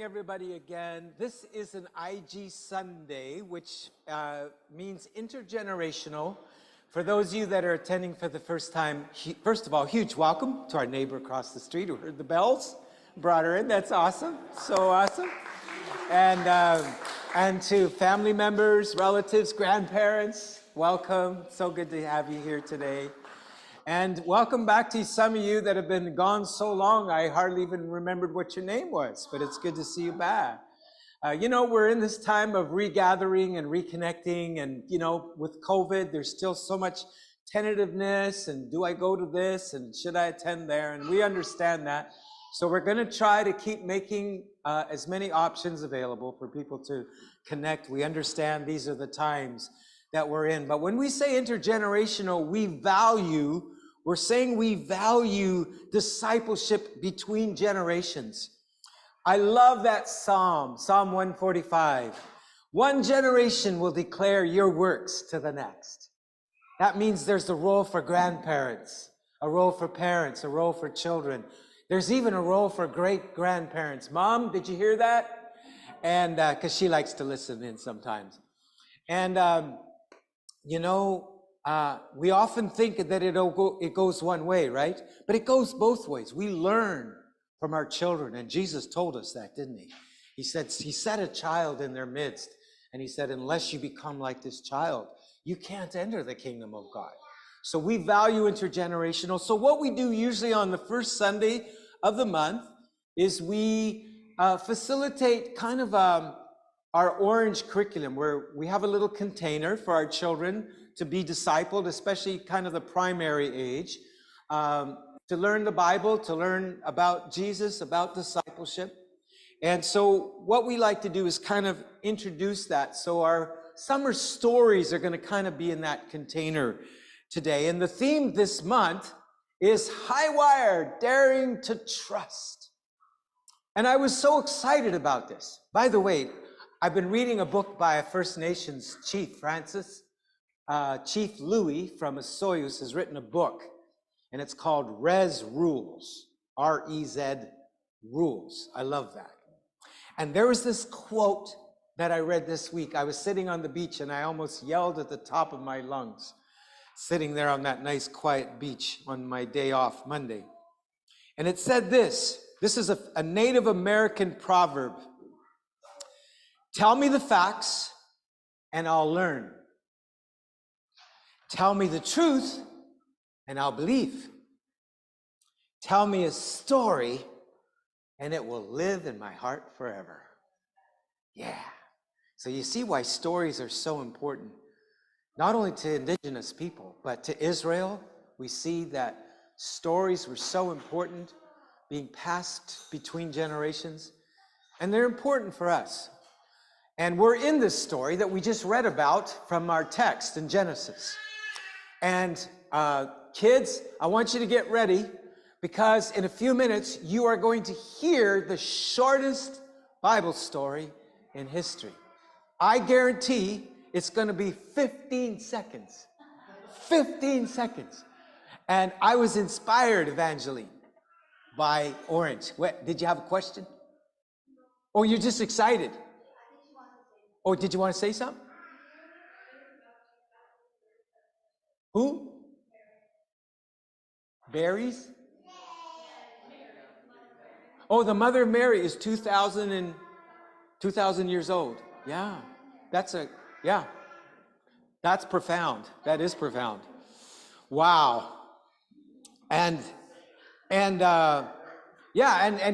everybody again. This is an IG Sunday, which means intergenerational. For those of you that are attending for the first time, first of all, huge welcome to our neighbor across the street who heard the bells, brought her in. That's awesome, so awesome. And to family members, relatives, grandparents, welcome. So good to have you here today. And welcome back to some of you that have been gone so long, I hardly even remembered what your name was, but it's good to see you back. You know, we're in this time of regathering and reconnecting, and, you know, with COVID, there's still so much tentativeness, and do I go to this, and should I attend there, and we understand that. So we're going to try to keep making as many options available for people to connect. We understand these are the times that we're in. But when we say intergenerational, we're saying we value discipleship between generations. I love that Psalm 145. One generation will declare your works to the next. That means there's a role for grandparents, a role for parents, a role for children. There's even a role for great-grandparents. Mom, did you hear that? And because she likes to listen in sometimes. And you know, we often think that it goes one way, right? But it goes both ways. We learn from our children, and Jesus told us that, didn't he? He set a child in their midst, and he said, unless you become like this child, you can't enter the kingdom of God. So we value intergenerational. So what we do usually on the first Sunday of the month is we facilitate kind of our orange curriculum, where we have a little container for our children to be discipled, especially kind of the primary age, to learn the Bible, to learn about Jesus, about discipleship. And so what we like to do is kind of introduce that. So our summer stories are going to kind of be in that container today. And the theme this month is High Wire, Daring to Trust. And I was so excited about this. By the way, I've been reading a book by a First Nations chief, Francis. Chief Louis from Osoyoos has written a book, and it's called Res Rules, R-E-Z Rules. I love that. And there was this quote that I read this week. I was sitting on the beach, and I almost yelled at the top of my lungs, sitting there on that nice quiet beach on my day off, Monday. And it said this is a Native American proverb. Tell me the facts, and I'll learn. Tell me the truth, and I'll believe. Tell me a story, and it will live in my heart forever. Yeah. So you see why stories are so important, not only to indigenous people, but to Israel. We see that stories were so important, being passed between generations, and they're important for us. And we're in this story that we just read about from our text in Genesis. And kids, I want you to get ready, because in a few minutes, you are going to hear the shortest Bible story in history. I guarantee it's going to be 15 seconds. 15 seconds. And I was inspired, Evangeline, by Orange. What, did you have a question? Or you're just excited? Or did you want to say something? Who? Berries? Oh, the Mother of Mary is 2,000 years old. Yeah, that's profound. That is profound. Wow. And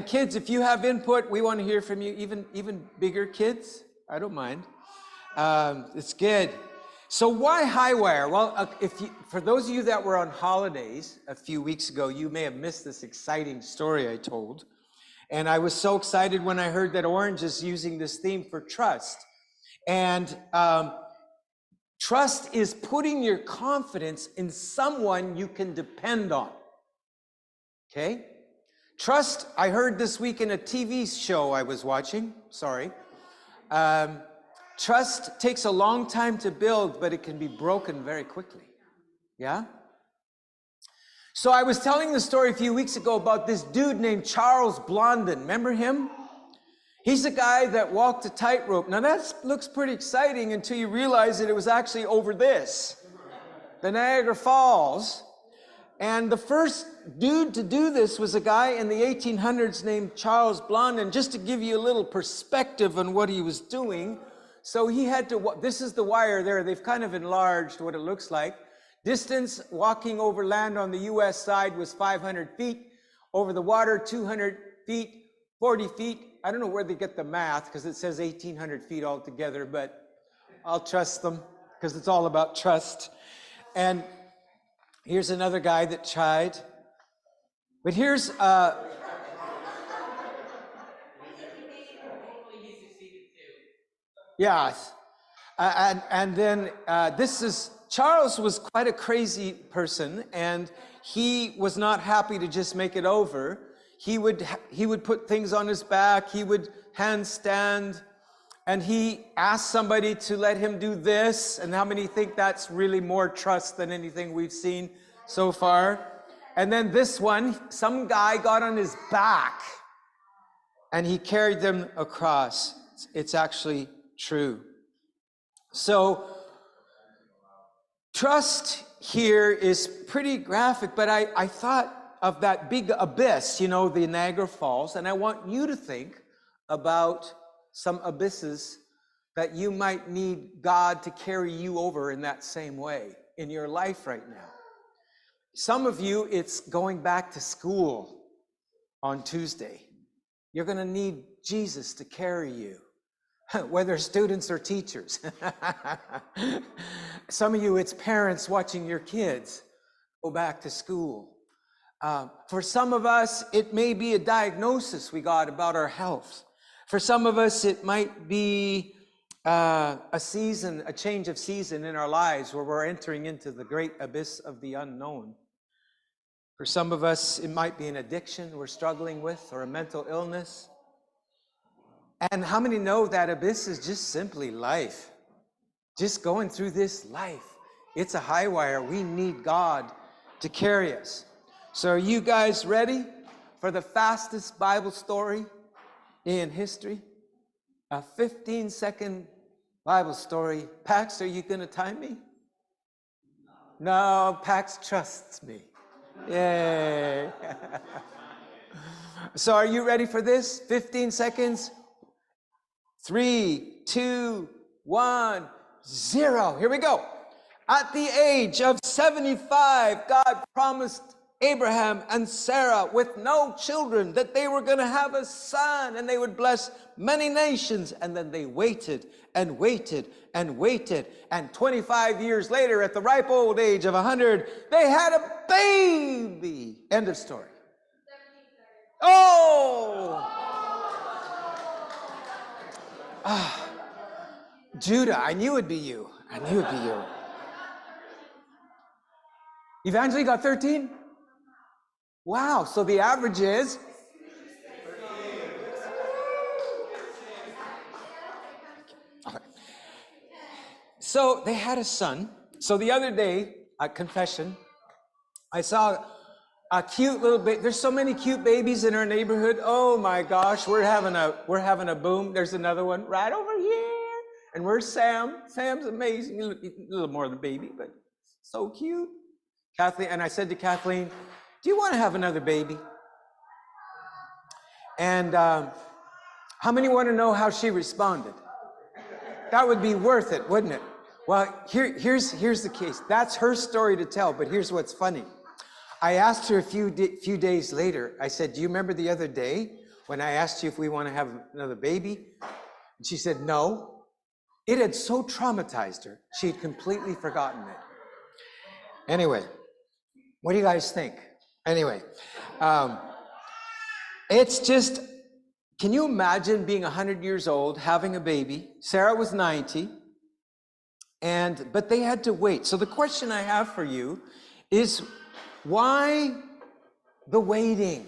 kids, if you have input, we want to hear from you. Even bigger kids, I don't mind. It's good. So why High Wire? Well, for those of you that were on holidays a few weeks ago, you may have missed this exciting story I told. And I was so excited when I heard that Orange is using this theme for trust. And trust is putting your confidence in someone you can depend on. Okay? Trust, I heard this week in a TV show I was watching, sorry. Trust takes a long time to build, but it can be broken very quickly. Yeah? So I was telling the story a few weeks ago about this dude named Charles Blondin. Remember him? He's the guy that walked a tightrope. Now that looks pretty exciting until you realize that it was actually over this, the Niagara Falls. And the first dude to do this was a guy in the 1800s named Charles Blondin. Just to give you a little perspective on what he was doing. So he had to, this is the wire there. They've kind of enlarged what it looks like. Distance walking over land on the US side was 500 feet. Over the water, 200 feet, 40 feet. I don't know where they get the math because it says 1,800 feet altogether, but I'll trust them because it's all about trust. And here's another guy that tried. But here's, yeah. And then this is, Charles was quite a crazy person, and he was not happy to just make it over. He would put things on his back, he would handstand, and he asked somebody to let him do this. And how many think that's really more trust than anything we've seen so far? And then this one, some guy got on his back and he carried them across. It's actually true. So trust here is pretty graphic, but I thought of that big abyss, you know, the Niagara Falls, and I want you to think about some abysses that you might need God to carry you over in that same way in your life right now. Some of you, it's going back to school on Tuesday. You're going to need Jesus to carry you, whether students or teachers. Some of you, it's parents watching your kids go back to school. For some of us, it may be a diagnosis we got about our health. For some of us, it might be a season, a change of season in our lives where we're entering into the great abyss of the unknown. For some of us, it might be an addiction we're struggling with or a mental illness. And how many know that abyss is just simply life? Just going through this life. It's a high wire. We need God to carry us. So are you guys ready for the fastest Bible story in history? A 15-second Bible story. Pax, are you going to time me? No, Pax trusts me. Yay. So are you ready for this? 15 seconds. 3, 2, 1, 0. Here we go. At the age of 75, God promised Abraham and Sarah with no children that they were going to have a son and they would bless many nations. And then they waited and waited and waited. And 25 years later, at the ripe old age of 100, they had a baby. End of story. Oh! Judah, I knew it'd be you. I knew it'd be you. Evangeline got 13? Wow, so the average is? Okay. So they had a son. So the other day, at confession, I saw a cute little baby. There's so many cute babies in our neighborhood. Oh my gosh, we're having a boom. There's another one right over here. And where's Sam? Sam's amazing. A little more than a baby, but so cute. Kathleen, and I said to Kathleen, do you want to have another baby? And how many want to know how she responded? That would be worth it, wouldn't it? Well, here's the case. That's her story to tell, but here's what's funny. I asked her a few days later, I said, do you remember the other day when I asked you if we want to have another baby? And she said, no. It had so traumatized her, she had completely forgotten it. Anyway, what do you guys think? Anyway, it's just, can you imagine being 100 years old, having a baby? Sarah was 90, but they had to wait. So the question I have for you is, why the waiting?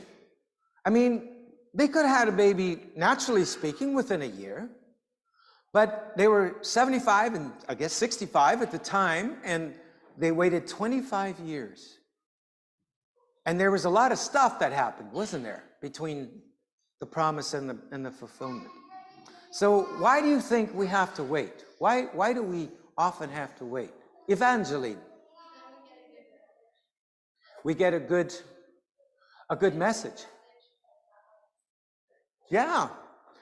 I mean, they could have had a baby, naturally speaking, within a year, but they were 75 and I guess 65 at the time, and they waited 25 years. And there was a lot of stuff that happened, wasn't there, between the promise and the fulfillment? So why do you think we have to wait? Why do we often have to wait? Evangeline. We get a good message. Yeah.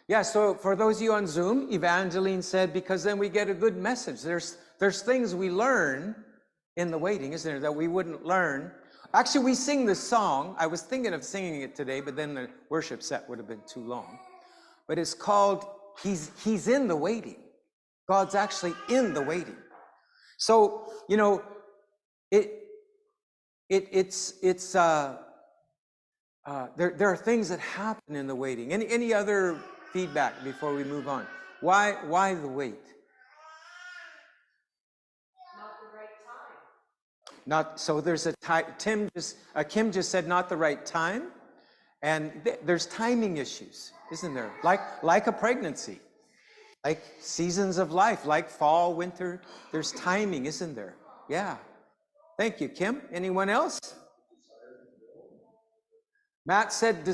Yeah, so for those of you on Zoom, Evangeline said, because then we get a good message. There's things we learn in the waiting, isn't there, that we wouldn't learn. Actually, we sing this song. I was thinking of singing it today, but then the worship set would have been too long. But it's called He's in the Waiting. God's actually in the waiting. So, you know, there are things that happen in the waiting. Any other feedback before we move on? Why the wait? Not the right time. Not so. There's a time. Kim just said not the right time, and there's timing issues, isn't there? Like a pregnancy, like seasons of life, like fall, winter. There's timing, isn't there? Yeah. Thank you, Kim. Anyone else? Matt said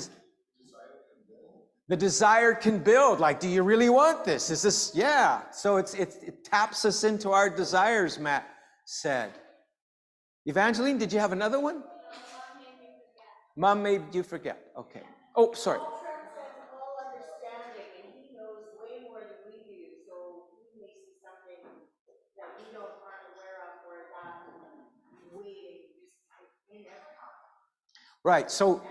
the desire can build. Like, do you really want this? Is this? Yeah. So it taps us into our desires, Matt said. Evangeline, did you have another one? Mom made you forget. Okay. Oh, sorry. Paul transcends all understanding, and he knows way more than we do. So he may see something that we aren't aware of, or that waiting just in every time. Right. So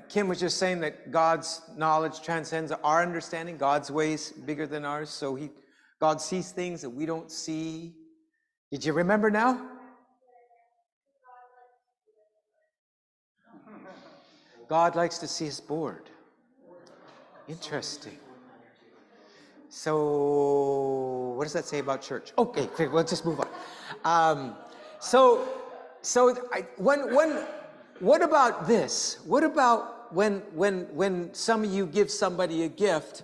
Kim was just saying that God's knowledge transcends our understanding. God's ways bigger than ours. So God sees things that we don't see. Did you remember now? God likes to see us bored. Interesting. So what does that say about church? Okay, let's just move on. What about this? What about when some of you give somebody a gift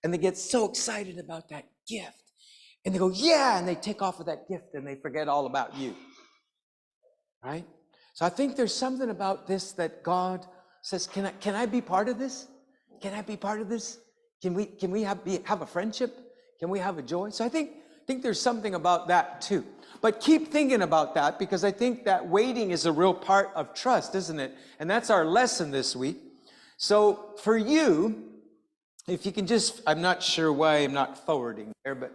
and they get so excited about that gift and they go, yeah, and they take off with that gift and they forget all about you, right? So I think there's something about this that God says, can I be part of this? Can I be part of this? Can we have a friendship? Can we have a joy? So I think there's something about that too. But keep thinking about that, because I think that waiting is a real part of trust, isn't it? And that's our lesson this week. So for you, if you can just, I'm not sure why I'm not forwarding there, but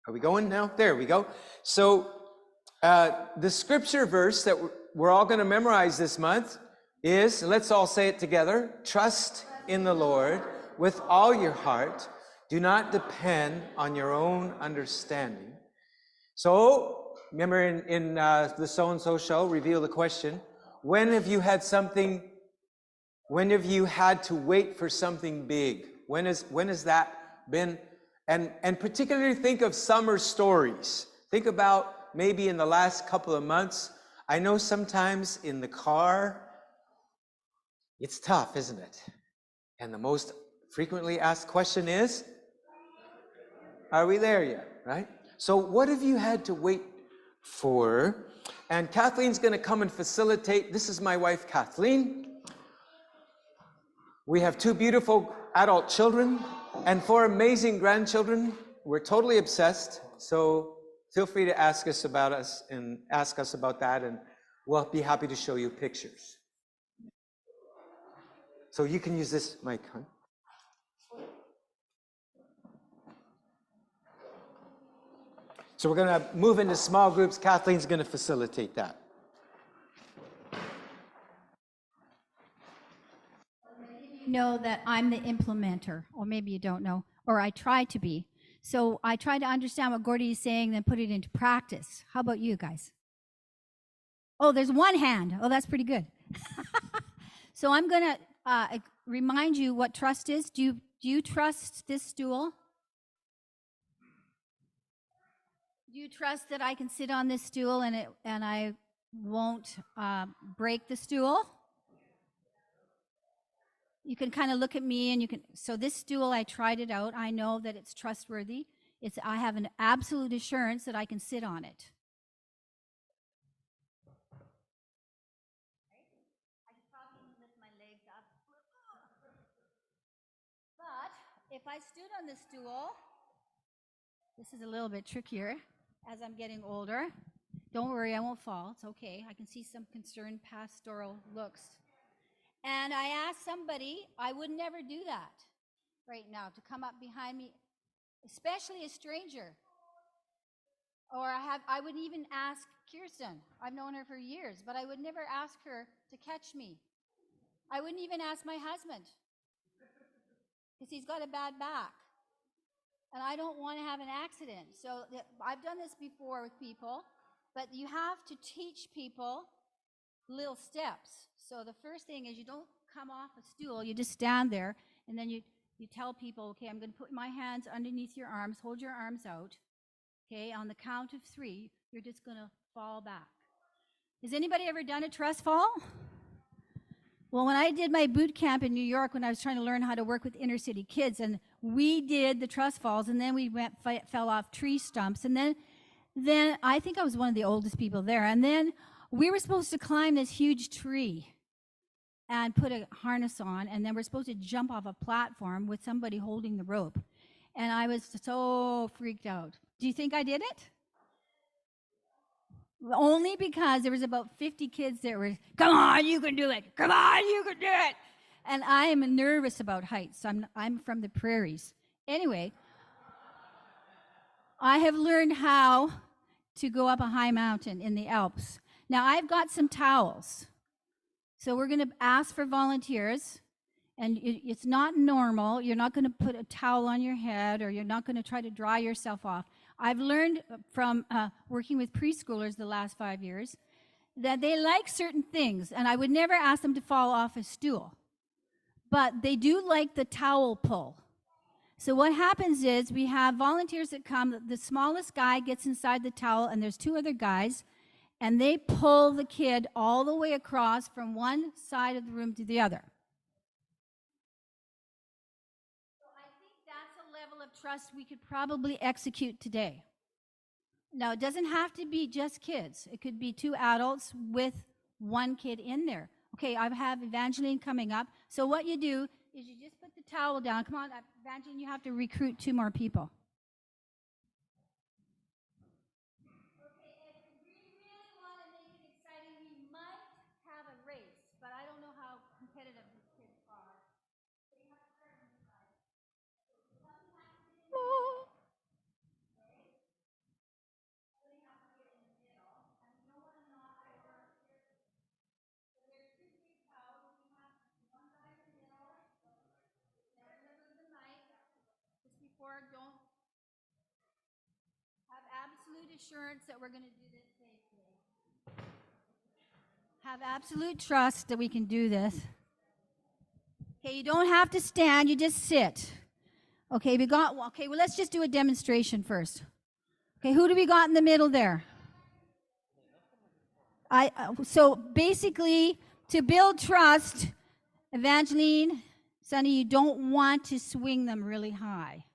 are we going now? There we go. So the scripture verse that we're all going to memorize this month is, let's all say it together, trust in the Lord with all your heart. Do not depend on your own understanding. So, remember in the so-and-so show, Reveal the Question, when have you had to wait for something big? When has that been? And particularly think of summer stories. Think about maybe in the last couple of months. I know sometimes in the car, it's tough, isn't it? And the most frequently asked question is, are we there yet, right? So what have you had to wait for? And Kathleen's going to come and facilitate. This is my wife, Kathleen. We have 2 beautiful adult children and 4 amazing grandchildren. We're totally obsessed. So feel free to ask us about that, and we'll be happy to show you pictures. So you can use this mic, huh? So we're going to move into small groups. Kathleen's going to facilitate that. Know that I'm the implementer, or maybe you don't know, or I try to be. So I try to understand what Gordie is saying, then put it into practice. How about you guys? Oh, there's one hand. Oh, that's pretty good. So I'm going to remind you what trust is. Do you trust this stool? Do you trust that I can sit on this stool and I won't break the stool? You can kind of look at me and so this stool, I tried it out. I know that it's trustworthy. I have an absolute assurance that I can sit on it. I should probably lift my legs up. if I stood on the stool, this is a little bit trickier as I'm getting older. Don't worry, I won't fall. It's okay. I can see some concerned pastoral looks. And I asked somebody, I would never do that right now, to come up behind me, especially a stranger. Or I would even ask Kirsten. I've known her for years, but I would never ask her to catch me. I wouldn't even ask my husband because he's got a bad back. And I don't want to have an accident. So I've done this before with people, but you have to teach people little steps. So the first thing is you don't come off a stool, you just stand there, and then you tell people, okay, I'm going to put my hands underneath your arms, hold your arms out. Okay, on the count of 3, you're just going to fall back. Has anybody ever done a trust fall? Well, when I did my boot camp in New York, when I was trying to learn how to work with inner city kids, and we did the trust falls, and then we fell off tree stumps, and then I think I was one of the oldest people there, and then we were supposed to climb this huge tree and put a harness on, and then we're supposed to jump off a platform with somebody holding the rope. And I was so freaked out. Do you think I did it? Only because there was about 50 kids that were, come on, you can do it. Come on, you can do it. And I am nervous about heights. I'm from the prairies. Anyway, I have learned how to go up a high mountain in the Alps. Now, I've got some towels. So we're going to ask for volunteers. And it's not normal. You're not going to put a towel on your head, or you're not going to try to dry yourself off. I've learned from working with preschoolers the last 5 years that they like certain things, and I would never ask them to fall off a stool. But they do like the towel pull. So what happens is we have volunteers that come. The smallest guy gets inside the towel, and there's 2 other guys, and they pull the kid all the way across from one side of the room to the other. Of trust we could probably execute today. Now, it doesn't have to be just kids. It could be 2 adults with 1 kid in there. Okay, I have Evangeline coming up. So what you do is you just put the towel down. Come on, Evangeline, you have to recruit 2 more people. Okay, if we really want to make it exciting, we might have a race, but I don't know how competitive these kids are. They have to start inside. Oh. Don't have absolute assurance that we're going to do this safely. Have absolute trust that we can do this. Okay, you don't have to stand, you just sit. Okay, well, let's just do a demonstration first. Okay, who do we got in the middle there? So basically, to build trust, Evangeline, Sonny, you don't want to swing them really high.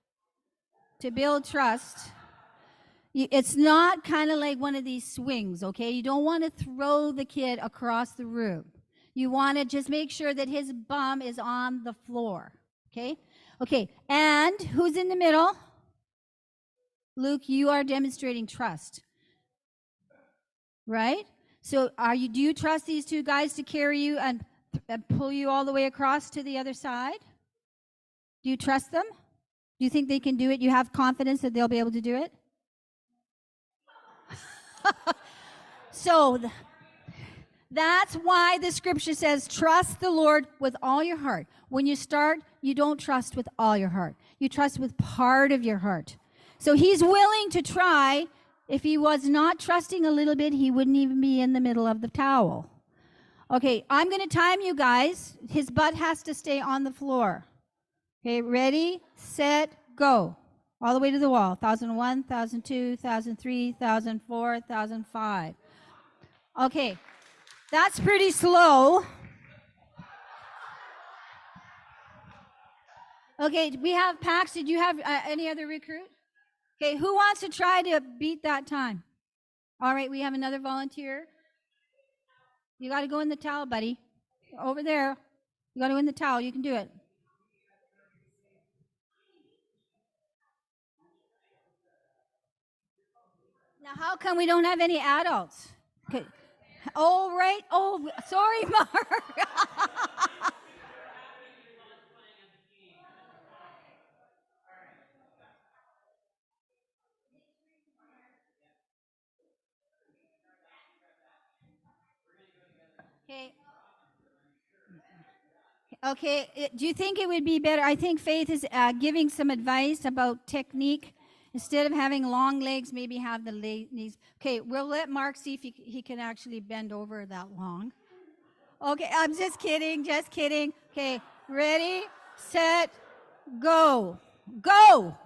To build trust, it's not kind of like one of these swings, okay? You don't want to throw the kid across the room. You want to just make sure that his bum is on the floor, okay? Okay, and who's in the middle? Luke, you are demonstrating trust, right? So do you trust these 2 guys to carry you and pull you all the way across to the other side? Do you trust them? Do you think they can do it? You have confidence that they'll be able to do it? So that's why the scripture says, trust the Lord with all your heart. When you start, you don't trust with all your heart. You trust with part of your heart. So he's willing to try. If he was not trusting a little bit, he wouldn't even be in the middle of the towel. Okay, I'm going to time you guys. His butt has to stay on the floor. Okay, ready, set, go. All the way to the wall. 1001, 1002, 1003, 1004, 1005. Okay, that's pretty slow. Okay, we have Pax. Did you have any other recruit? Okay, who wants to try to beat that time? All right, we have another volunteer. You got to go in the towel, buddy. Over there. You got to go in the towel. You can do it. Now, how come we don't have any adults? Okay. Oh, right. Oh, sorry, Mark. Okay. Okay. Do you think it would be better? I think Faith is giving some advice about technique. Instead of having long legs, maybe have the knees. Okay, we'll let Mark see if he can actually bend over that long. Okay, I'm just kidding, just kidding. Okay, ready, set, go. Go!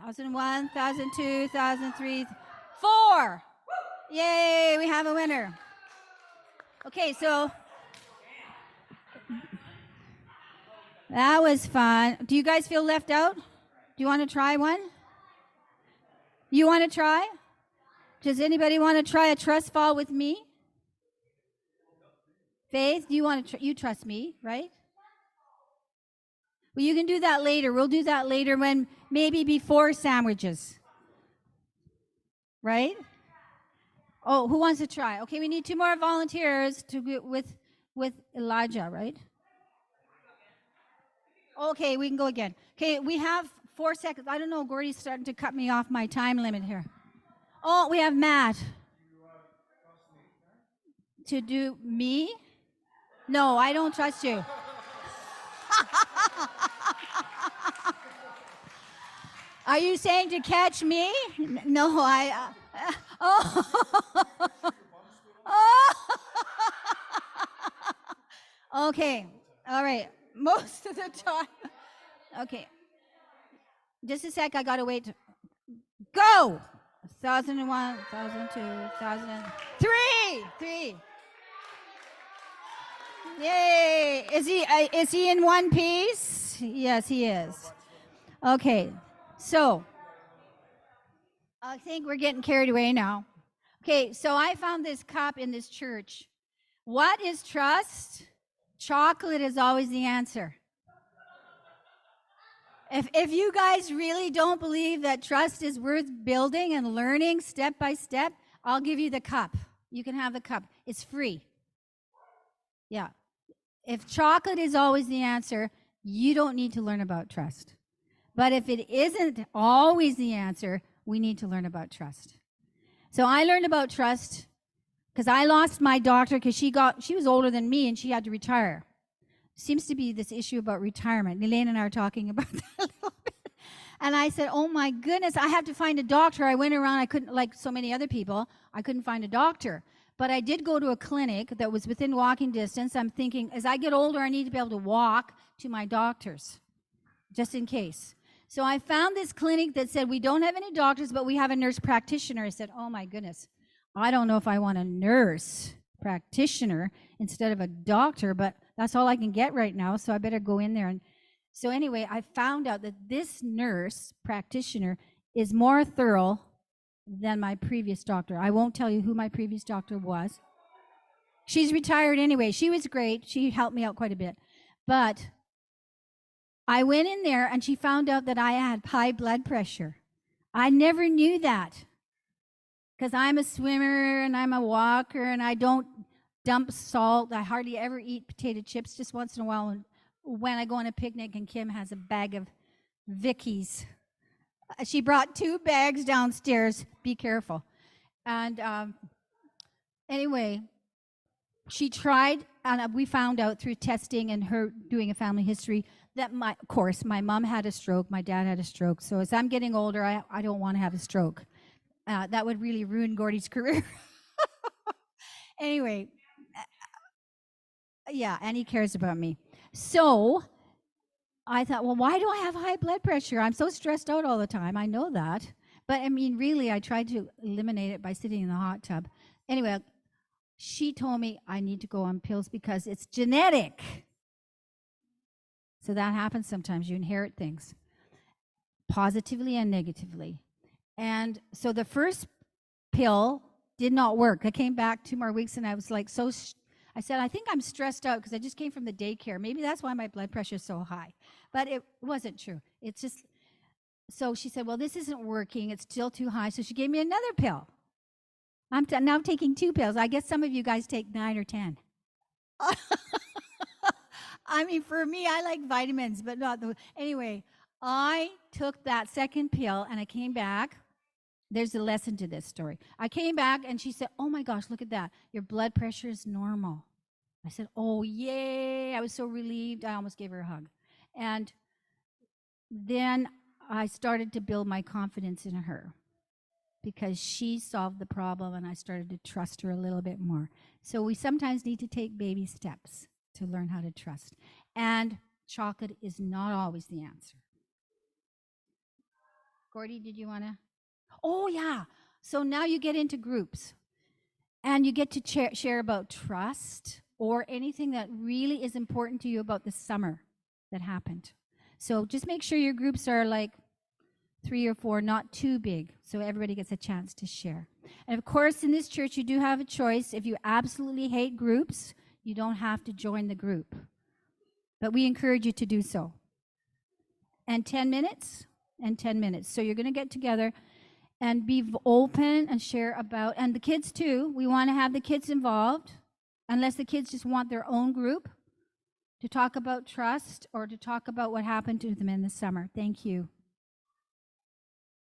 1001, 1002, 1003, 4. Yay, we have a winner. Okay, so that was fun. Do you guys feel left out? Do you want to try one? You want to try? Does anybody want to try a trust fall with me? Faith, do you want to? You trust me, right? Well, you can do that later. We'll do that later when maybe before sandwiches, right? Oh, who wants to try? Okay, we need 2 more volunteers to get with Elijah, right? Okay, we can go again. Okay, we have 4 seconds. I don't know. Gordie's starting to cut me off my time limit here. Oh, we have Matt. To do me? No, I don't trust you. Are you saying to catch me? No, oh. Okay, all right. Most of the time. Okay. Just a sec, I gotta wait. Go! 1001, 1002, 1003. 3. Yay! Is he in one piece? Yes, he is. Okay, so I think we're getting carried away now. Okay, so I found this cup in this church. What is trust? Chocolate is always the answer. If you guys really don't believe that trust is worth building and learning step by step, I'll give you the cup. You can have the cup. It's free. Yeah. If chocolate is always the answer, you don't need to learn about trust. But if it isn't always the answer, we need to learn about trust. So I learned about trust because I lost my doctor because she was older than me and she had to retire. Seems to be this issue about retirement. Elaine and I are talking about that a little bit. And I said, oh my goodness, I have to find a doctor. I went around, I couldn't, like so many other people, I couldn't find a doctor. But I did go to a clinic that was within walking distance. I'm thinking, as I get older, I need to be able to walk to my doctors, just in case. So I found this clinic that said, we don't have any doctors, but we have a nurse practitioner. I said, oh my goodness, I don't know if I want a nurse practitioner instead of a doctor, but that's all I can get right now, so I better go in there. And so anyway, I found out that this nurse practitioner is more thorough than my previous doctor. I won't tell you who my previous doctor was. She's retired anyway. She was great. She helped me out quite a bit. But I went in there and she found out that I had high blood pressure. I never knew that because I'm a swimmer and I'm a walker and I don't dump salt. I hardly ever eat potato chips, just once in a while when I go on a picnic and Kim has a bag of Vickies. She brought 2 bags downstairs. Be careful. And anyway, she tried, and we found out through testing and her doing a family history that, of course, my mom had a stroke, my dad had a stroke. So as I'm getting older, I don't want to have a stroke. That would really ruin Gordie's career. Anyway, yeah, and he cares about me. So I thought, well, why do I have high blood pressure? I'm so stressed out all the time. I know that. But I mean, really, I tried to eliminate it by sitting in the hot tub. Anyway, she told me I need to go on pills because it's genetic. So that happens sometimes. You inherit things, positively and negatively. And so the first pill did not work. I came back 2 more weeks and I was like I said, I think I'm stressed out because I just came from the daycare. Maybe that's why my blood pressure is so high. But it wasn't true. It's just, so she said, well, this isn't working. It's still too high. So she gave me another pill. I'm now taking 2 pills. I guess some of you guys take 9 or 10. I mean, for me, I like vitamins, but not the. Anyway, I took that second pill and I came back. There's a lesson to this story. I came back and she said, "Oh my gosh, look at that. Your blood pressure is normal." I said, "Oh, yay." I was so relieved. I almost gave her a hug. And then I started to build my confidence in her because she solved the problem and I started to trust her a little bit more. So we sometimes need to take baby steps to learn how to trust. And chocolate is not always the answer. Gordie, did you want to? Oh, yeah. So now you get into groups and you get to share about trust or anything that really is important to you about the summer that happened. So just make sure your groups are like 3 or 4, not too big, so everybody gets a chance to share. And of course, in this church, you do have a choice. If you absolutely hate groups, you don't have to join the group. But we encourage you to do so. And 10 minutes, and 10 minutes. So you're going to get together and be open and share about, and the kids too. We want to have the kids involved, unless the kids just want their own group to talk about trust or to talk about what happened to them in the summer. Thank you.